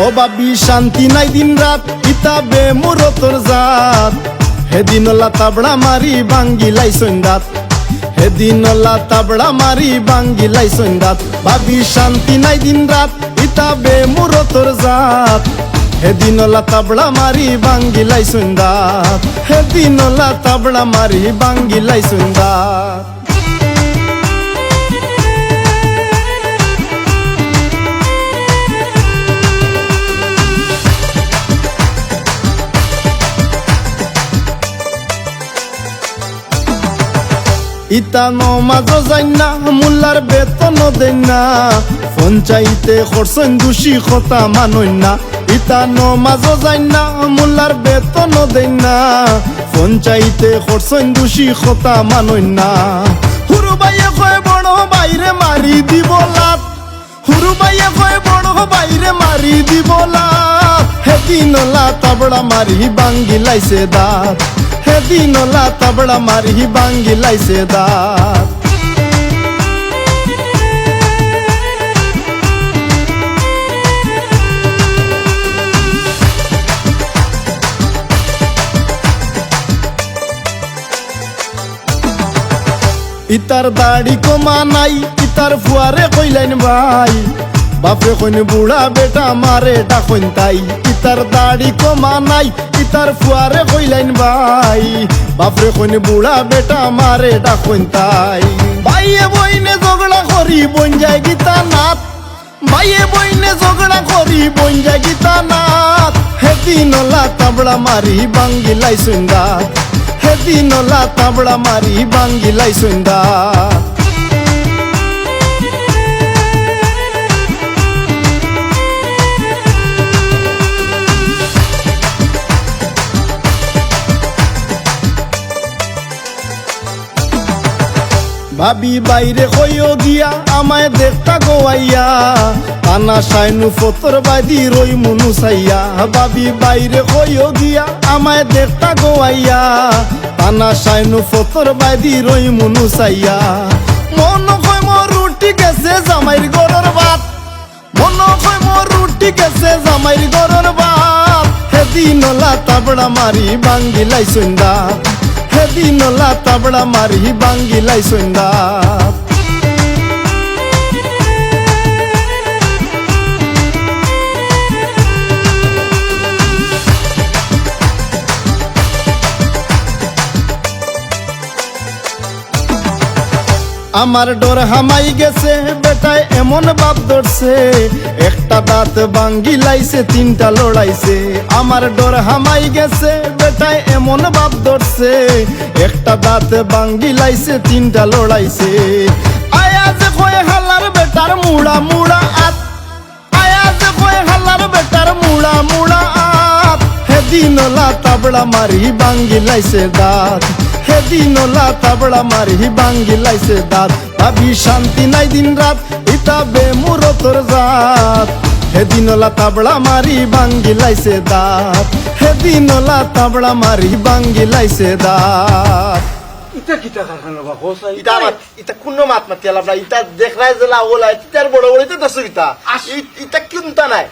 ও বাবি শান্তি নাই দিন রাত ইতা বেমুর তোর জাত হেদিন তাবড়া মারি বাঙ্গিলাই সন্দাত হেদিন তাবড়া মারি বাঙ্গিলাই সন্দাত বাবি শান্তি নাই দিন রাত ইতা বেমুর তোর জাত হেদিন তাবড়া মারি বাঙ্গিলাই সন্দাত হেদিন তাবড়া মারি বাঙ্গিলাই সন্দাত ইতা নমাজও যাই না মোল্লার বেতনও দেন না পঞ্চায়েতে খরচন দোষী কথা মানই না ইতা নমাজও যাই না মোল্লার বেতনও দেন না পঞ্চায়েতে খরচন দোষী কথা মানই না হুরু বাইয়ে কয় বড় বাইরে মারি দিব লাত হুরু বাইয়ে কয় বড় বাইরে মারি দিব লাত হেদিন তাবড়া মারি বাঙ্গিলাইছে দাঁত হেদিন তাবড়া মারি বাঙ্গিলাইছে দাঁত ইতার দাড়ি কমা নাই ইতার ফুয়ারে কইলেন ভাই বাপরে কইন বুড়া বেটা মারে ডাকইন তাই ইতার দাড়ি কমা নাই ইতার ফুয়ারে কইলেন ভাই বাপরে কইন বুড়া বেটা মারে ডাকইন তাই ভাইয়ে বইনে ঝগড়া করি বন যায় গীতা নাথ ভাইয়ে বইনে ঝগড়া করি বন যায় গীতা নাথ হেদিন তাবড়া মারি বাঙ্গিলাই সন্দাত হেদিন তাবড়া মারি বাঙ্গিলাই সন্দাত ভাবি বাইরে কইও গিয়া আমায় দেখতা গোয়াইয়া কানা সাইনু ফতর বাদি রই মুনু সাইয়া ভাবি বাইরে কইও গিয়া আমায় দেখতা গোয়াইয়া কানা সাইনু ফতর বাদি রই মুনু সাইয়া মন কই মোর রুটি গেছে জামাইর গরর ভাত মন কই মোর রুটি গেছে জামাইর গরর ভাত হেদিন তাবড়া মারি বাঙ্গিলাই সন্দাত হেদিন তাবড়া মারি বাঙ্গিলাই সন্দাত আমার ডর হামাই গেছে বেটায় এমন বাপ ধরছে একটা দাঁত বাঙ্গিলাইছে তিনটা লড়াইছে আমার ডর হামাই গেছে বেটায় এমন বাপ ধরছে একটা দাঁত বাঙ্গিলাইছে তিনটা লড়াইছে আয়াজ কয় হালার বেটার মুড়া মুড়া আত আয়াজ কয় হালার বেটার মুড়া মুড়া আত হেদিন তাবড়া মারি বাঙ্গিলাইছে দাঁত হেদিন তাবড়া মারি বাঙ্গিলাইছে দাঁত ভাবি শান্তি নাই দিন রাত ইতা বেমুর তোর জাত হেদিন তাবড়া মারি বাঙ্গিলাইছে দাঁত হেদিন তাবড়া মারি বাঙ্গিলাইছে দাঁত ইটা কিটা কারখানা বা হোসাই ইটা আমার ইটা কোন মাত মাতি আলাপ ইটা দেখ রাই জলা ওলা ইটার বড় বড় ইটা দশ ইটা ইটা কিনতা নাই